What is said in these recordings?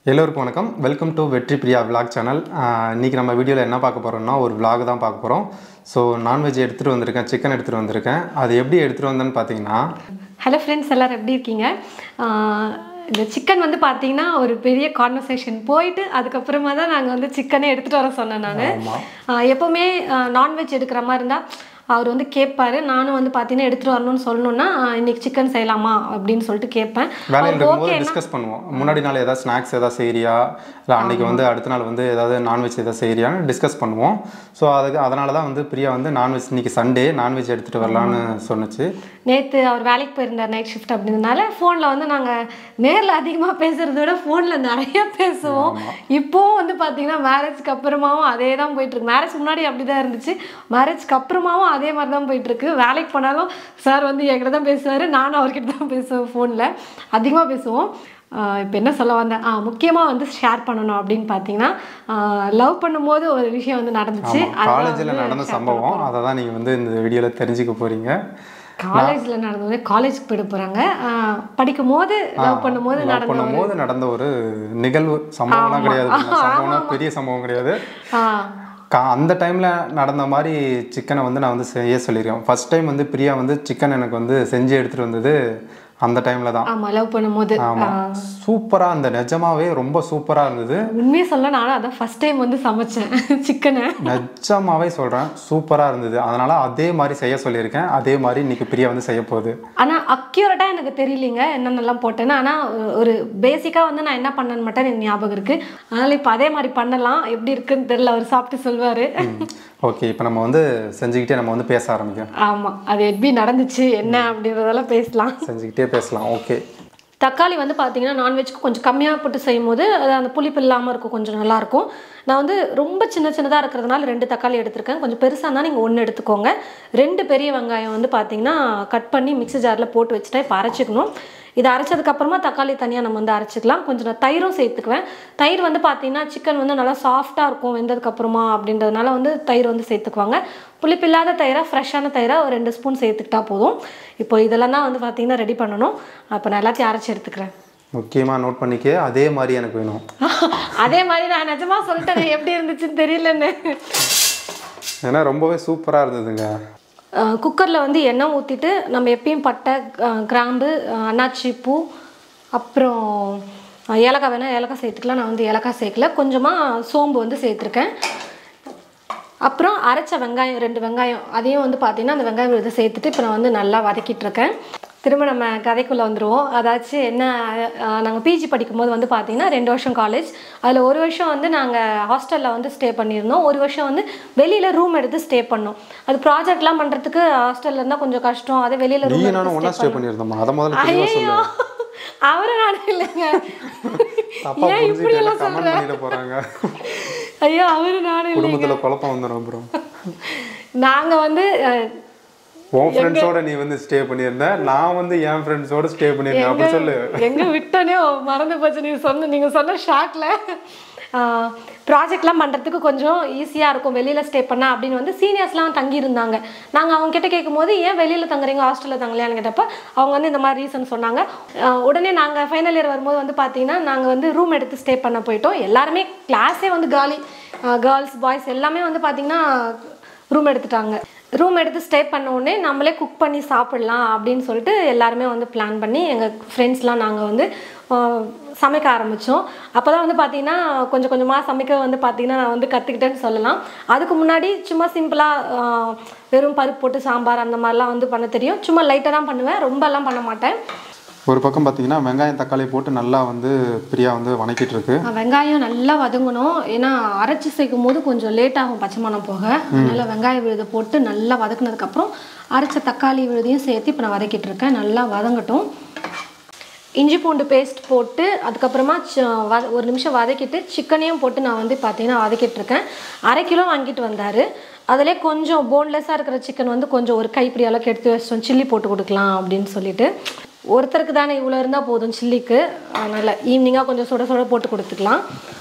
எல்லோருக்கும் வணக்கம். Welcome to வெற்றி பிரியா விளாக் சேனல். இன்றைக்கி நம்ம வீடியோவில் என்ன பார்க்க போகிறோம்னா ஒரு விளாக் தான் பார்க்க போகிறோம். ஸோ நான்வெஜ் எடுத்துகிட்டு வந்திருக்கேன், சிக்கன் எடுத்துகிட்டு வந்திருக்கேன். அது எப்படி எடுத்துகிட்டு வந்தேன்னு பார்த்தீங்கன்னா, ஹலோ ஃப்ரெண்ட்ஸ், எல்லோரும் எப்படி இருக்கீங்க? இந்த சிக்கன் வந்து பார்த்தீங்கன்னா ஒரு பெரிய கான்வர்சேஷன் போயிட்டு அதுக்கப்புறமா தான் நாங்கள் வந்து சிக்கனே எடுத்துகிட்டு வர சொன்னேன். நான் எப்போவுமே நான்வெஜ் எடுக்கிற மாதிரி இருந்தால் அவர் வந்து கேட்பாரு. நானும் வந்து பார்த்தீங்கன்னா எடுத்துகிட்டு வரணும்னு சொல்லணுன்னா இன்றைக்கி சிக்கன் செய்யலாமா அப்படின்னு சொல்லிட்டு கேட்பேன். வேலையில் இருக்கும்போது டிஸ்கஸ் பண்ணுவோம். முன்னாடி நாள் ஏதாவது ஸ்நாக்ஸ் எதாவது செய்கிறியா, இல்லை அன்றைக்கி வந்து அடுத்த நாள் வந்து ஏதாவது நான்வெஜ் எதாவது செய்கிறியான்னு டிஸ்கஸ் பண்ணுவோம். ஸோ அதனால தான் வந்து பிரியா வந்து நான்வெஜ் இன்றைக்கி சண்டே நான்வெஜ் எடுத்துகிட்டு வரலான்னு சொன்னிச்சு. நேற்று அவர் வேலைக்கு போயிருந்தார், நைட் ஷிஃப்ட் அப்படின்றதுனால ஃபோனில் வந்து நாங்கள் நேரில் அதிகமாக பேசுகிறத விட ஃபோனில் நிறையா பேசுவோம். இப்போவும் வந்து பார்த்தீங்கன்னா மேரேஜ்க்கு அப்புறமாவும் அதே தான் போயிட்டுருக்கு. மேரேஜ் முன்னாடி அப்படி தான் இருந்துச்சு, மேரேஜ்க்கு அப்புறமாவும் அதே மாதிரி தான் போயிட்டுருக்கு. வேலைக்கு போனாலும் சார் வந்து என்கிட்ட தான் பேசுவார், நானும் அவர்கிட்ட தான் பேசுவேன், ஃபோனில் அதிகமாக பேசுவோம். இப்போ என்ன சொல்ல வந்தேன், முக்கியமாக வந்து ஷேர் பண்ணணும் அப்படின்னு பார்த்தீங்கன்னா, லவ் பண்ணும்போது ஒரு விஷயம் வந்து நடந்துச்சு. காலேஜில் நடந்த சம்பவம், அதை தான் நீங்கள் வந்து இந்த வீடியோவில் தெரிஞ்சுக்க போகிறீங்க. காலேஜில் நடந்தது, காலேஜுக்கு போயிட போகிறாங்க, படிக்கும் போது லவ் பண்ணும்போது நடந்த ஒரு நிகழ்வு. சம்பவம்லாம் கிடையாது, சம்பவம்னா பெரிய சம்பவம் கிடையாது. அந்த டைமில் நடந்த மாதிரி சிக்கனை வந்து நான் வந்து செய்ய சொல்லியிருக்கேன். ஃபர்ஸ்ட் டைம் வந்து பிரியா வந்து சிக்கன் எனக்கு வந்து செஞ்சு எடுத்துகிட்டு வந்தது அந்த டைமில் தான். ஆமாம், லவ் பண்ணும்போது. ஆமாம், சூப்பராக இருந்தது, நிஜமாவே ரொம்ப சூப்பராக இருந்தது. உண்மையாக சொல்ல நானும் அதான் ஃபர்ஸ்ட் டைம் வந்து சமைச்சேன் சிக்கனை. நிஜமாவே சொல்கிறேன், சூப்பராக இருந்தது. அதனால் அதே மாதிரி செய்ய சொல்லியிருக்கேன். அதே மாதிரி இன்றைக்கி பிரியா வந்து செய்ய போகுது. ஆனால் அக்யூரேட்டாக எனக்கு தெரியலிங்க என்னென்னலாம் போட்டேன்னு. ஆனால் ஒரு பேசிக்காக வந்து நான் என்ன பண்ணேன்னு மட்டும் எனக்கு ஞாபகம் இருக்குது. அதனால் இப்போ அதே மாதிரி பண்ணலாம், எப்படி இருக்குன்னு தெரியல, அவர் சாப்பிட்டு சொல்வார். ஓகே, இப்போ நம்ம வந்து செஞ்சுக்கிட்டே நம்ம வந்து பேச ஆரம்பிக்கும். ஆமாம், அது எப்படி நடந்துச்சு என்ன அப்படின்றதெல்லாம் பேசலாம், செஞ்சுக்கிட்டே பேசலாம். ஓகே, தக்காளி வந்து பார்த்தீங்கன்னா நான்வெஜ்க்கு கொஞ்சம் கம்மியாக போட்டு செய்யும் போது அது அந்த புளிப்பு இல்லாமல் இருக்கும், கொஞ்சம் நல்லாயிருக்கும். நான் வந்து ரொம்ப சின்னதாக இருக்கிறதுனால 2 தக்காளி எடுத்திருக்கேன். கொஞ்சம் பெருசாக இருந்தால் நீங்கள் 1 எடுத்துக்கோங்க. 2 பெரிய வெங்காயம் வந்து பார்த்தீங்கன்னா கட் பண்ணி மிக்ஸி ஜாரில் போட்டு வச்சுட்டேன். இப்போ அரைச்சிக்கணும். இதை அரைச்சதுக்கப்புறமா தக்காளி தனியாக நம்ம வந்து அரைச்சிக்கலாம். கொஞ்சம் நான் தயிரும் சேர்த்துக்குவேன். தயிர் வந்து பார்த்தீங்கன்னா சிக்கன் வந்து நல்லா சாஃப்டாக இருக்கும் வெந்ததுக்கப்புறமா அப்படின்றதுனால வந்து தயிர் வந்து சேர்த்துக்குவாங்க. புளிப்பு இல்லாத தயிராக, ஃப்ரெஷ்ஷான தயிராக ஒரு 2 ஸ்பூன் சேர்த்துக்கிட்டா போதும். இப்போ இதெல்லாம் தான் வந்து பார்த்தீங்கன்னா ரெடி பண்ணணும். அப்போ நான் எல்லாத்தையும் அரைச்சி எடுத்துக்கிறேன். முக்கியமாக நோட் பண்ணிக்க, அதே மாதிரி எனக்கு வேணும். அதே மாதிரி நான் நிஜமாக சொல்லிட்டேன், எப்படி இருந்துச்சுன்னு தெரியலன்னு. ஏன்னா ரொம்பவே சூப்பராக இருந்ததுங்க. குக்கரில் வந்து எண்ணெய் ஊற்றிட்டு நம்ம எப்பயும் பட்டை, கிராம்பு, அன்னாச்சி பூ, அப்புறம் ஏலக்காய் வேணால் ஏலக்காய் சேர்த்துக்கலாம். நான் வந்து ஏலக்காய் சேர்க்கல. கொஞ்சமாக சோம்பு வந்து சேர்த்துருக்கேன். அப்புறம் அரைச்ச வெங்காயம் 2 வெங்காயம், அதையும் வந்து பார்த்திங்கன்னா அந்த வெங்காயம் இதை சேர்த்துட்டு இப்போ நான் வந்து நல்லா வதக்கிட்டுருக்கேன். திரும்ப நம்ம கதைக்குள்ளே வந்துடுவோம். அதாச்சும் என்ன, நாங்கள் பிஜி படிக்கும்போது வந்து பார்த்திங்கன்னா 2 வருஷம் காலேஜ். அதில் 1 வருஷம் வந்து நாங்கள் ஹாஸ்டலில் வந்து ஸ்டே பண்ணியிருந்தோம். 1 வருஷம் வந்து வெளியில் ரூம் எடுத்து ஸ்டே பண்ணோம். அது ப்ராஜெக்ட்லாம் பண்ணுறதுக்கு ஹாஸ்டலில் இருந்தால் கொஞ்சம் கஷ்டம். அதே வெளியில் ரூம் ஸ்டே பண்ணியிருந்தோம். ஐயோ, அவரை நானும் இல்லைங்க, ஏன் இப்படியெல்லாம் சொல்கிறேன்? ஐயோ, அவரு நானும் குடும்பத்தில் குழப்பம் வந்துடும். அப்புறம் நாங்கள் வந்து உன் ஃப்ரெண்ட்ஸோட நீ வந்து ஸ்டே பண்ணியிருந்த, நான் வந்து என் ஃப்ரெண்ட்ஸோட ஸ்டே பண்ணியிருந்தேன். அப்படி சொல்லு. எங்கே விட்டனே மறந்து போச்சு. நீங்கள் சொன்ன ஷாக்கில். ப்ராஜெக்ட்லாம் பண்ணுறதுக்கு கொஞ்சம் ஈஸியாக இருக்கும் வெளியில் ஸ்டே பண்ணால் அப்படின்னு வந்து சீனியர்ஸ்லாம் தங்கியிருந்தாங்க. நாங்கள் அவங்ககிட்ட கேட்கும்போது ஏன் வெளியில் தங்குறீங்க, ஹாஸ்டலில் தங்கலையான்னு கேட்டப்போ அவங்க வந்து இந்த மாதிரி ரீசன் சொன்னாங்க. உடனே நாங்கள் ஃபைனல் இயர் வரும்போது வந்து பார்த்திங்கன்னா நாங்கள் வந்து ரூம் எடுத்து ஸ்டே பண்ண போயிட்டோம். எல்லாருமே கிளாஸே வந்து காலி, கேர்ள்ஸ் பாய்ஸ் எல்லாமே வந்து பார்த்திங்கன்னா ரூம் எடுத்துட்டாங்க. ரூம் எடுத்து ஸ்டே பண்ண உடனே நம்மளே குக் பண்ணி சாப்பிட்லாம் அப்படின்னு சொல்லிட்டு எல்லாருமே வந்து பிளான் பண்ணி எங்கள் ஃப்ரெண்ட்ஸ்லாம் நாங்கள் வந்து சமைக்க ஆரம்பித்தோம். அப்போ தான் வந்து பார்த்திங்கன்னா கொஞ்சம் கொஞ்சமாக சமைக்க வந்து பார்த்திங்கன்னா நான் வந்து கற்றுக்கிட்டேன்னு சொல்லலாம். அதுக்கு முன்னாடி சும்மா சிம்பிளாக வெறும் பருப்பு போட்டு சாம்பார் அந்த மாதிரிலாம் வந்து பண்ண தெரியும். சும்மா லைட்டாக தான் பண்ணுவேன், ரொம்பலாம் பண்ண மாட்டேன். ஒரு பக்கம் பார்த்தீங்கன்னா வெங்காயம் தக்காளி போட்டு நல்லா வந்து பிரியா வந்து வதக்கிட்டு இருக்கு. வெங்காயம் நல்லா வதங்கணும், ஏன்னா அரைச்சி சேர்க்கும் போது கொஞ்சம் லேட் ஆகும் பச்சை மணம் போக. அதனால் வெங்காய விழுதை போட்டு நல்லா வதக்குனதுக்கப்புறம் அரைச்ச தக்காளி விழுதையும் சேர்த்து இப்போ நான் வதக்கிட்டு இருக்கேன். நல்லா வதங்கட்டும். இஞ்சி பூண்டு பேஸ்ட் போட்டு அதுக்கப்புறமா 1 நிமிஷம் வதக்கிட்டு சிக்கனையும் போட்டு நான் வந்து பார்த்தீங்கன்னா வதக்கிட்டுருக்கேன். 1/2 கிலோ வாங்கிட்டு வந்தார். அதிலே கொஞ்சம் போன்லெஸ்ஸாக இருக்கிற சிக்கன் வந்து கொஞ்சம் ஒரு கைப்பிடி அளவுக்கு எடுத்து வச்சிட்டோம், சில்லி போட்டு கொடுக்கலாம் அப்படின்னு சொல்லிட்டு. ஒருத்தருக்கு தானே இவ்வளோ இருந்தால் போதும் சில்லிக்கு, அதனால் ஈவினிங்காக கொஞ்சம் சுட சுட போட்டு கொடுத்துக்கலாம்.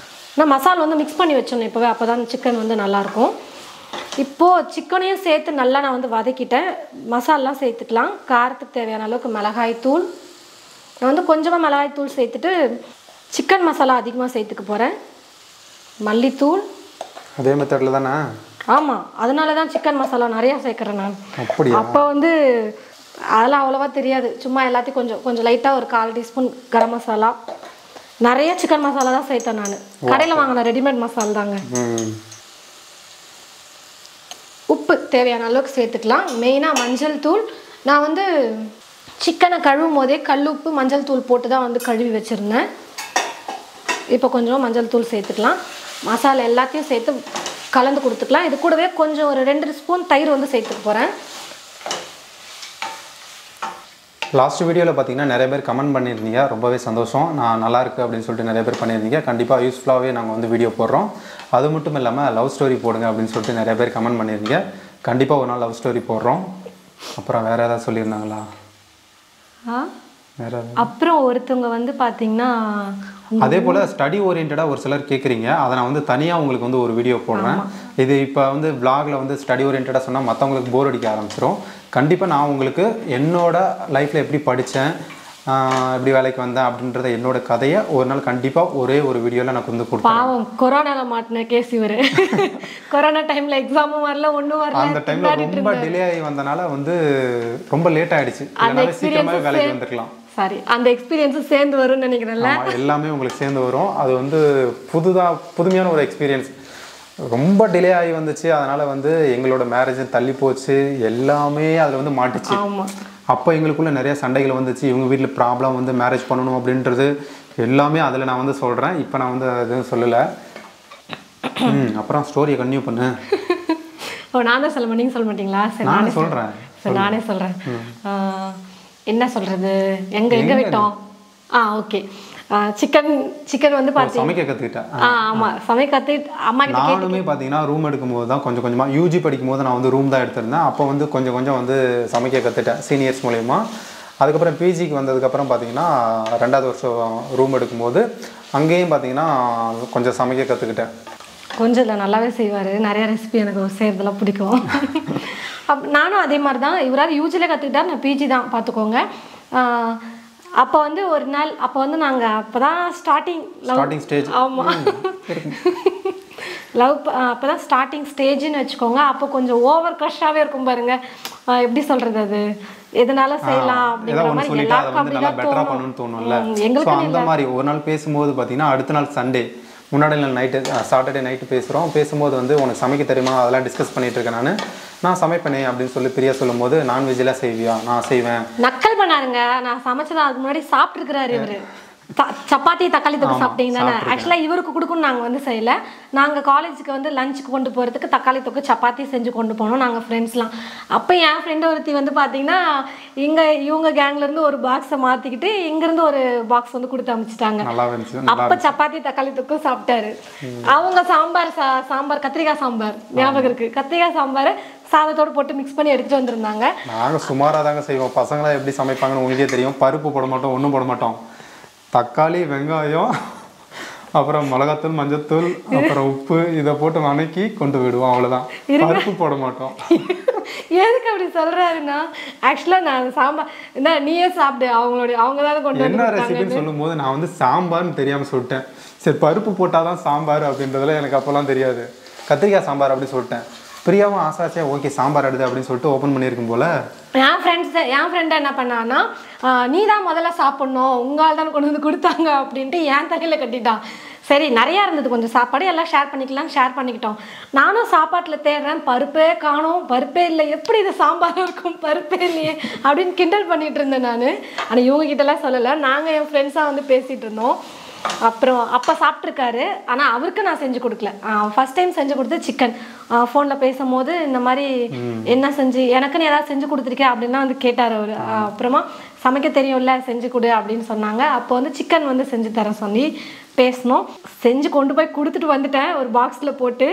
நான் மசாலா வந்து மிக்ஸ் பண்ணி வச்சோன்னே இப்போவே, அப்போ தான் சிக்கன் வந்து நல்லாயிருக்கும். இப்போது சிக்கனையும் சேர்த்து நல்லா நான் வந்து வதக்கிட்டேன். மசாலாலாம் சேர்த்துக்கலாம். காரத்துக்கு தேவையான அளவுக்கு மிளகாய் தூள், நான் வந்து கொஞ்சமாக மிளகாய் தூள் சேர்த்துட்டு சிக்கன் மசாலா அதிகமாக சேர்த்துக்க போகிறேன். மல்லித்தூள் அதே மெத்தடில் தானே? ஆமாம், அதனால தான் சிக்கன் மசாலா நிறையா சேர்க்குறேன் நான். அப்படியா? அப்போ வந்து அதெல்லாம் அவ்வளோவா தெரியாது, சும்மா எல்லாத்தையும் கொஞ்சம் கொஞ்சம் லைட்டாக ஒரு 1/4 டீஸ்பூன் கரம் மசாலா, நிறைய சிக்கன் மசாலா தான் சேர்த்தேன் நான். கடையில் வாங்கின ரெடிமேட் மசாலா தாங்க. உப்பு தேவையான அளவுக்கு சேர்த்துக்கலாம். மெயினாக மஞ்சள் தூள், நான் வந்து சிக்கனை கழுவும் போதே கல்லுப்பு மஞ்சள் தூள் போட்டு தான் வந்து கழுவி வச்சுருந்தேன். இப்போ கொஞ்சம் மஞ்சள் தூள் சேர்த்துக்கலாம். மசாலா எல்லாத்தையும் சேர்த்து கலந்து கொடுத்துக்கலாம். இது கூடவே கொஞ்சம் ஒரு 2 ஸ்பூன் தயிர் வந்து சேர்த்துக்க போகிறேன். லாஸ்ட் வீடியோவில் பார்த்தீங்கன்னா நிறைய பேர் கமெண்ட் பண்ணியிருந்தீங்க, ரொம்பவே சந்தோஷம். நான் நல்லா இருக்குது அப்படின்னு சொல்லிட்டு நிறைய பேர் பண்ணியிருந்தீங்க. கண்டிப்பாக யூஸ்ஃபுல்லாகவே நாங்கள் வந்து வீடியோ போடுறோம். அது மட்டும் இல்லாமல் லவ் ஸ்டோரி போடுங்க அப்படின்னு சொல்லிட்டு நிறைய பேர் கமெண்ட் பண்ணியிருந்தீங்க. கண்டிப்பாக ஒரு நாள் லவ் ஸ்டோரி போடுறோம். அப்புறம் வேறு ஏதாவது சொல்லியிருந்தாங்களா? வேறு அப்புறம் ஒருத்தவங்க வந்து பார்த்தீங்கன்னா அதே போல் ஸ்டடி ஓரியன்டாக ஒரு சிலர் கேட்குறீங்க. அதை நான் வந்து தனியாக உங்களுக்கு வந்து ஒரு வீடியோ போடுறேன். இது இப்போ வந்து விளாகில் வந்து ஸ்டடி ஓரியன்டாக சொன்னால் மற்றவங்களுக்கு போர் அடிக்க ஆரம்பிச்சிடும். கண்டிப்பாக நான் உங்களுக்கு என்னோடய லைஃப்பில் எப்படி படித்தேன், எப்படி வேலைக்கு வந்தேன் அப்படின்றத என்னோட கதையை ஒரு நாள் கண்டிப்பாக ஒரே ஒரு வீடியோவில் எனக்கு வந்து கொடுப்பேன். பாவம் கொரோனாவில் மாட்டின கேஸ் இவர். கொரோனா டைமில் எக்ஸாமும் வரல, ஒன்றும் வரல. அந்த டைமில் ரொம்ப டிலே ஆகி வந்தனால வந்து ரொம்ப லேட் ஆகிடுச்சு. அதனால சீக்கிரமாகவே வேலைக்கு வந்துருக்கலாம். சாரி, அந்த எக்ஸ்பீரியன்ஸும் சேர்ந்து வரும்னு நினைக்கிறேன்ல. எல்லாமே உங்களுக்கு சேர்ந்து வரும். அது வந்து புதுமையான ஒரு எக்ஸ்பீரியன்ஸ். ரொம்ப டிலே ஆகி வந்துச்சு. அதனால் வந்து எங்களோட மேரேஜ் தள்ளி போச்சு. எல்லாமே அதில் வந்து மாட்டுச்சு. அப்போ எங்களுக்குள்ள நிறைய சண்டைகள் வந்துச்சு. இவங்க வீட்டில் ப்ராப்ளம் வந்து மேரேஜ் பண்ணணும் அப்படின்றது எல்லாமே அதில் நான் வந்து சொல்கிறேன். இப்போ நான் வந்து எதுவும் சொல்லலை. அப்புறம் ஸ்டோரியை கன்டினியூ பண்ணு. நான் தான் சொல்ல, நீங்கள் சொல்ல மாட்டீங்களா? சரி, நானே சொல்கிறேன். சரி, நானே சொல்கிறேன். என்ன சொல்கிறது, எங்கே விட்டோம்? ஓகே. சிக்கன் வந்து சமைக்க கற்றுக்கிட்டேன். ஆமாம், சமைக்க கற்றுக்கிட்டு அம்மா கிட்ட நானுமே பார்த்தீங்கன்னா ரூம் எடுக்கும்போது தான் கொஞ்சம் கொஞ்சமாக யூஜி படிக்கும்போது நான் வந்து ரூம் தான் எடுத்திருந்தேன். அப்போ வந்து கொஞ்சம் கொஞ்சம் வந்து சமைக்க கற்றுட்டேன் சீனியர்ஸ் மூலயமா. அதுக்கப்புறம் பிஜிக்கு வந்ததுக்கப்புறம் பார்த்தீங்கன்னா 2வது வருஷம் ரூம் எடுக்கும்போது அங்கேயும் பார்த்தீங்கன்னா கொஞ்சம் சமைக்க கற்றுக்கிட்டேன். கொஞ்சம் இல்லை, நல்லாவே செய்வார். நிறையா ரெசிபி எனக்கு செய்கிறதெல்லாம் பிடிக்கும். நானும் அதே மாதிரி தான். இவராது யூஜியில் கற்றுக்கிட்டார், நான் பிஜி தான், பார்த்துக்கோங்க. அப்போ வந்து ஒரு நாள், அப்போ வந்து நாங்கள் அப்போ தான் ஸ்டார்டிங் ஸ்டேஜ். ஆமாம், லவ் அப்போ தான் ஸ்டார்டிங் ஸ்டேஜ்னு வச்சுக்கோங்க. அப்போ கொஞ்சம் ஓவர் க்ரஷ்ஷாகவே இருக்கும் பாருங்க. எப்படி சொல்கிறது, அது எதனால செய்யலாம் அப்படிங்கிற மாதிரி எல்லாருக்கும் அப்படி தோணும்ல. எங்களுக்கு அந்த மாதிரி ஒரு நாள் பேசும்போது பார்த்தீங்கன்னா அடுத்த நாள் சண்டே, முன்னாடி நாள் நைட்டு சாட்டர்டே நைட்டு பேசும்போது வந்து உனக்கு சமைக்க தெரியுமா அதெல்லாம் டிஸ்கஸ் பண்ணிட்டு இருக்கேன். நான் சமைப்பேனே அப்படின்னு சொல்லி பிரியா சொல்லும்போது நான்வெஜ்லாம் செய்வியா? நான் செய்வேன். நக்கல் பண்ணாருங்க. நான் சமைச்சதான் அதுக்கு முன்னாடி சாப்பிட்ருக்கிறாரு இவர். சப்பாத்தி தக்காளி தொக்கு சாப்பிட்டீங்க தானே? ஆக்சுவலாக இவருக்கு கொடுக்கணும் நாங்கள் வந்து செய்யலை. நாங்கள் காலேஜுக்கு வந்து லஞ்சுக்கு கொண்டு போகிறதுக்கு தக்காளி தொக்கு சப்பாத்தி செஞ்சு கொண்டு போனோம் நாங்கள் ஃப்ரெண்ட்ஸ்லாம். அப்போ என் ஃப்ரெண்டு ஒருத்தி வந்து பார்த்தீங்கன்னா இவங்க கேங்லேருந்து ஒரு பாக்ஸை மாற்றிக்கிட்டு இங்கேருந்து ஒரு பாக்ஸ் வந்து கொடுத்து அனுப்பிச்சிட்டாங்க. அப்போ சப்பாத்தி தக்காளி தொக்கு சாப்பிட்டாரு. அவங்க சாம்பார் கத்திரிக்காய் சாம்பார் ஞாபகம் இருக்குது. கத்திரிக்காய் சாம்பார் சாதத்தோடு போட்டு மிக்ஸ் பண்ணி எடுத்துகிட்டு வந்திருந்தாங்க. நாங்கள் சுமாராக தாங்க செய்வோம். பசங்களாம் எப்படி சமைப்பாங்கன்னு உங்களுக்கே தெரியும். பருப்பு போட மாட்டோம், ஒன்றும் போட மாட்டோம். தக்காளி, வெங்காயம், அப்புறம் மிளகாத்தூள், மஞ்சத்தூள், அப்புறம் உப்பு இதை போட்டு வணக்கி கொண்டு விடுவோம். அவ்வளோதான். பருப்பு போட மாட்டோம். எதுக்கு அப்படி சொல்கிறாருன்னா, ஆக்சுவலாக நான் சாம்பார் என்ன நீயே சாப்பிடு, அவங்க தான் கொண்டு என்ன ரெசிபின்னு சொல்லும்போது நான் வந்து சாம்பார்னு தெரியாமல் சொல்லிட்டேன். சரி, பருப்பு போட்டால் தான் சாம்பார் அப்படின்றதுல எனக்கு அப்போல்லாம் தெரியாது. கத்திரிக்காய் சாம்பார் அப்படி சொல்லிட்டேன். பிரியாவும் ஆசாச்சியா ஓகே சாம்பார் எடுது அப்படின்னு சொல்லிட்டு ஓப்பன் பண்ணியிருக்கும் போல. என் ஃப்ரெண்டு என்ன பண்ணான்னா, நீ தான் முதல்ல சாப்பிட்ணும், உங்களால் தான் கொண்டு வந்து கொடுத்தாங்க அப்படின்ட்டு என் தலையில் கட்டிட்டான். சரி, நிறையா இருந்தது கொஞ்சம் சாப்பாடு, எல்லாம் ஷேர் பண்ணிக்கிட்டோம். நானும் சாப்பாட்டில் தேடுறேன், பருப்பே காணும், பருப்பே இல்லை, எப்படி இது சாம்பார் இருக்கும், பருப்பே இல்லையே அப்படின்னு கிண்டல் பண்ணிகிட்டு இருந்தேன் நான். ஆனால் இவங்ககிட்டலாம் சொல்லலை, நாங்கள் என் ஃப்ரெண்ட்ஸாக வந்து பேசிகிட்டு இருந்தோம். அப்புறம் அப்போ சாப்பிட்ருக்காரு. ஆனால் அவருக்கு நான் செஞ்சு கொடுக்கல. ஃபர்ஸ்ட் டைம் செஞ்சு கொடுத்து சிக்கன். ஃபோனில் பேசும்போது இந்த மாதிரி என்ன எனக்குன்னு ஏதாவது செஞ்சு கொடுத்துருக்கேன் அப்படின்லாம் வந்து கேட்டார் அவர். அப்புறமா சமைக்க தெரியும்ல, செஞ்சு கொடு அப்படின்னு சொன்னாங்க. அப்போ வந்து சிக்கன் வந்து செஞ்சு தர சொல்லி பேசணும். செஞ்சு கொண்டு போய் கொடுத்துட்டு வந்துட்டேன் ஒரு பாக்ஸில் போட்டு.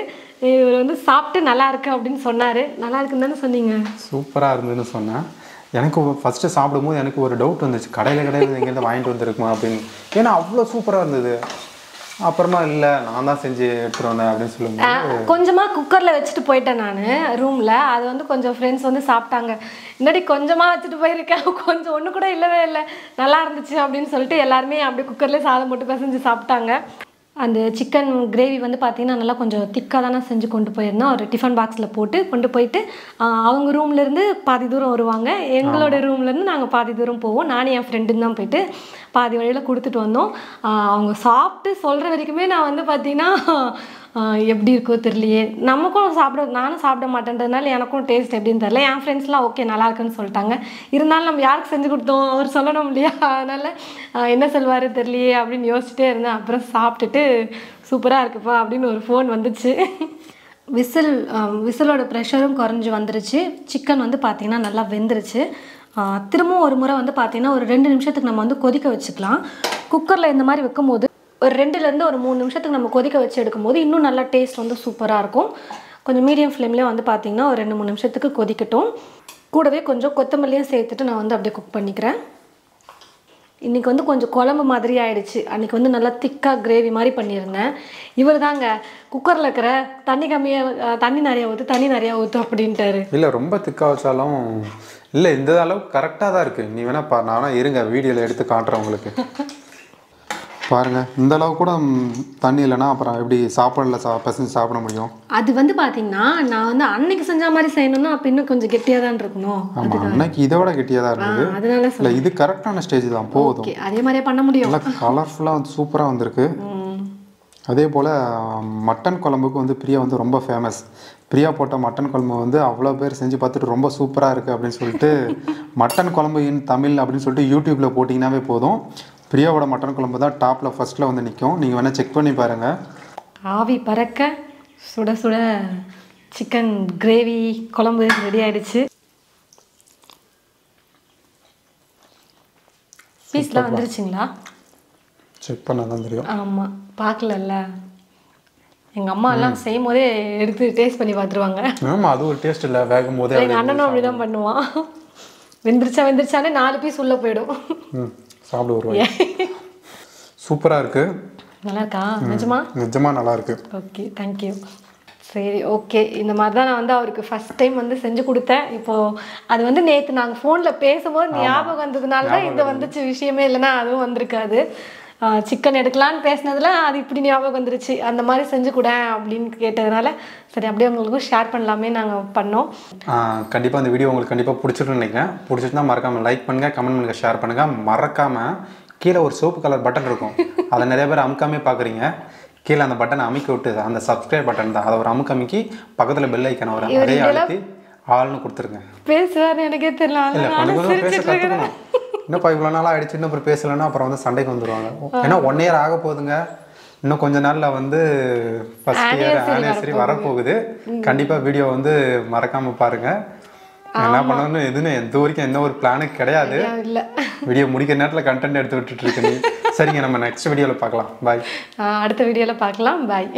இவர் வந்து சாப்பிட்டு நல்லா இருக்கு அப்படின்னு சொன்னார். நல்லா இருக்குன்னு தானே சொன்னீங்க? சூப்பராக இருந்ததுன்னு சொன்னேன். எனக்கு ஃபஸ்ட்டு சாப்பிடும்போது எனக்கு ஒரு டவுட் வந்துச்சு, கடையில் எங்கேருந்து வாங்கிட்டு வந்துருக்குமா அப்படின்னு. ஏன்னா அவ்வளோ சூப்பராக இருந்தது. அப்புறமா இல்லை நான் தான் செஞ்சு எடுத்துகிட்டு வந்தேன் அப்படின்னு சொல்லும்போது கொஞ்சமாக குக்கரில் வச்சுட்டு போயிட்டேன் நான் ரூமில். அது வந்து கொஞ்சம் ஃப்ரெண்ட்ஸ் வந்து சாப்பிட்டாங்க. முன்னாடி கொஞ்சமாக வச்சுட்டு போயிருக்கேன், கொஞ்சம் ஒன்று கூட இல்லவே இல்லை, நல்லா இருந்துச்சு அப்படின்னு சொல்லிட்டு எல்லாருமே அப்படியே குக்கர்லேயே சாதம் போட்டு பிசைஞ்சு சாப்பிட்டாங்க. அந்த சிக்கன் கிரேவி வந்து பார்த்திங்கன்னா நல்லா கொஞ்சம் திக்காக தானே செஞ்சு கொண்டு போயிருந்தோம். ஒரு டிஃபன் பாக்ஸில் போட்டு கொண்டு போயிட்டு அவங்க ரூம்லேருந்து பாதி தூரம் வருவாங்க, எங்களோட ரூம்லேருந்து நாங்கள் பாதி தூரம் போவோம். நானும் என் ஃப்ரெண்டுன்னு தான் போயிட்டு பாதி வழியில் கொடுத்துட்டு வந்தோம். அவங்க சாப்பிட்டு சொல்கிற வரைக்குமே நான் வந்து பார்த்திங்கன்னா எப்படி இருக்கோ தெரியலையே, நானும் சாப்பிட மாட்டேன்றதுனால எனக்கும் டேஸ்ட் எப்படின்னு தெரியல. என் ஃப்ரெண்ட்ஸ்லாம் ஓகே நல்லா இருக்குன்னு சொல்லிட்டாங்க. இருந்தாலும் நம்ம யாருக்கு செஞ்சு கொடுத்தோம் அவர் சொல்லணும் இல்லையா, அதனால் என்ன சொல்வார் தெரியலையே அப்படின்னு யோசிச்சுட்டே இருந்தேன். அப்புறம் சாப்பிட்டுட்டு சூப்பராக இருக்குப்பா அப்படின்னு ஒரு ஃபோன் வந்துச்சு. விசிலோட ப்ரெஷரும் குறைஞ்சி வந்துருச்சு. சிக்கன் வந்து பார்த்திங்கன்னா நல்லா வெந்துருச்சு. திரும்பவும் ஒரு முறை வந்து பார்த்திங்கன்னா ஒரு 2 நிமிஷத்துக்கு நம்ம வந்து கொதிக்க வச்சுக்கலாம். குக்கரில் இந்த மாதிரி வைக்கும்போது ஒரு 2லேருந்து ஒரு 3 நிமிஷத்துக்கு நம்ம கொதிக்க வச்சு எடுக்கும்போது இன்னும் நல்லா டேஸ்ட் வந்து சூப்பராக இருக்கும். கொஞ்சம் மீடியம் ஃப்ளேம்லேயே வந்து பார்த்திங்கன்னா ஒரு 2-3 நிமிஷத்துக்கு கொதிக்கட்டும். கூடவே கொஞ்சம் கொத்தமல்லியும் சேர்த்துட்டு நான் வந்து அப்படியே குக் பண்ணிக்கிறேன். இன்றைக்கி வந்து கொஞ்சம் குழம்பு மாதிரி ஆகிடுச்சு. அன்றைக்கி வந்து நல்லா திக்காக கிரேவி மாதிரி பண்ணியிருந்தேன். இவர் தாங்க குக்கரில் இருக்கிற தண்ணி நிறையா ஊற்று அப்படின்ட்டாரு. இல்லை ரொம்ப திக்காக வச்சாலும் இல்லை, இந்த அளவுக்கு கரெக்டாக தான் இருக்குது. நீ வேணா நானும் இருங்க வீடியோவில் எடுத்து காட்டுறேன் உங்களுக்கு. பாருங்கள், இந்த அளவு கூட தண்ணி இல்லைன்னா அப்புறம் எப்படி பசங்க சாப்பிட முடியும்? அது வந்து பார்த்தீங்கன்னா நான் வந்து அன்னைக்கு செஞ்ச மாதிரி செய்யணும்னா அப்போ இன்னும் கொஞ்சம் கெட்டியாக தான் இருக்கணும். ஆமாம், அன்னைக்கு இதை விட கெட்டியாக தான் இருந்தது. அதனால இல்லை, இது கரெக்டான ஸ்டேஜ் தான், போதும். அதே மாதிரியே பண்ண முடியும். நல்லா கலர்ஃபுல்லாக வந்து சூப்பராக வந்திருக்கு. அதே போல் மட்டன் குழம்புக்கு வந்து பிரியா வந்து ரொம்ப ஃபேமஸ். பிரியா போட்ட மட்டன் குழம்பு வந்து அவ்வளோ பேர் செஞ்சு பார்த்துட்டு ரொம்ப சூப்பராக இருக்குது அப்படின்னு சொல்லிட்டு மட்டன் குழம்பு இன் தமிழ் அப்படின்னு சொல்லிட்டு யூடியூப்பில் போட்டிங்கன்னாவே போதும், பிரியாவோட மட்டன் குழம்பு தான் டாப்பில் ஃபஸ்ட்டில் வந்து நிற்கும். நீங்கள் வேணால் செக் பண்ணி பாருங்கள். ஆவி பறக்க சுட சுட சிக்கன் கிரேவி குழம்பு ரெடி ஆகிடுச்சு. பீஸ்லாம் வந்துருச்சுங்களா? செக் பண்ணால் தான் தெரியும். ஆமாம், பார்க்கலல்ல. எங்கள் அம்மா எல்லாம் செய்யும் போதே எடுத்து டேஸ்ட் பண்ணி பார்த்துருவாங்க. ஆமாம், அது ஒரு டேஸ்ட் இல்லை, வேகும் போதே. எங்கள் அண்ணனும் அப்படி தான் பண்ணுவான். வெந்துருச்சானே 4 பீஸ் உள்ளே போயிடும். சாப்பிட வருவாங்க. சூப்பராக இருக்குது. நல்லா இருக்கா? நிஜமாக நல்லா இருக்கு. Okay, thank you. சரி, ஓகே. இந்த மாதிரி தான் நான் வந்து அவருக்கு ஃபஸ்ட் டைம் வந்து செஞ்சு கொடுத்தேன். இப்போது அது வந்து நேற்று நாங்கள் ஃபோனில் பேசும்போது ஞாபகம் வந்ததுனால தான் இது வந்துச்சு, விஷயமே இல்லைன்னா அதுவும் வந்திருக்காது. சிக்கன் எடுக்கலான்னு பேசினதில் அது இப்படி ஞாபகம் வந்துருச்சு. அந்த மாதிரி செஞ்சு கூட அப்படின்னு கேட்டதுனால சரி அப்படியே உங்களுக்கும் ஷேர் பண்ணலாமே நாங்கள் பண்ணோம். கண்டிப்பாக இந்த வீடியோ உங்களுக்கு கண்டிப்பாக பிடிச்சிருக்குன்னு நினைக்கிறேன். பிடிச்சிட்டுனா மறக்காமல் லைக் பண்ணுங்கள், கமெண்ட் பண்ணுங்கள், ஷேர் பண்ணுங்கள். மறக்காமல் கீழே ஒரு சிவப்பு கலர் பட்டன் இருக்கும், அதை நிறைய பேர் அமுக்காமே பார்க்குறீங்க. கீழே அந்த பட்டனை அமைக்க விட்டு அந்த சப்ஸ்கிரைப் பட்டன் தான், அதை ஒரு அமுக்கி பக்கத்தில் பெல் ஐக்கான வரும், அதே அழுத்தி ஆள்னு கொடுத்துருங்க. பேசுவார்னு எனக்கே தெரியல. இல்லை, கொஞ்சம் கொஞ்சம் பேச கற்றுக்கணும். இன்னும் இவ்வளோ நாளாக ஆகிடுச்சு, இன்னும் அப்புறம் பேசலைன்னா அப்புறம் வந்து சண்டைக்கு வந்துடுவாங்க. ஏன்னா 1 year ஆக போகுதுங்க. இன்னும் கொஞ்ச நாளில் வந்து ஃபர்ஸ்ட் இயர் ஆனிவர்சரி வரப்போகுது. கண்டிப்பாக வீடியோ வந்து மறக்காமல் பாருங்கள். என்ன பண்ணணும்னு எந்த வரைக்கும் எந்த ஒரு பிளானும் கிடையாது. வீடியோ முடிக்கிற நேரத்தில் கண்டென்ட் எடுத்து விட்டுட்டு இருக்கேன். சரிங்க, நம்ம நெக்ஸ்ட் வீடியோவில் பார்க்கலாம். பாய். அடுத்த வீடியோவில் பார்க்கலாம். பாய்.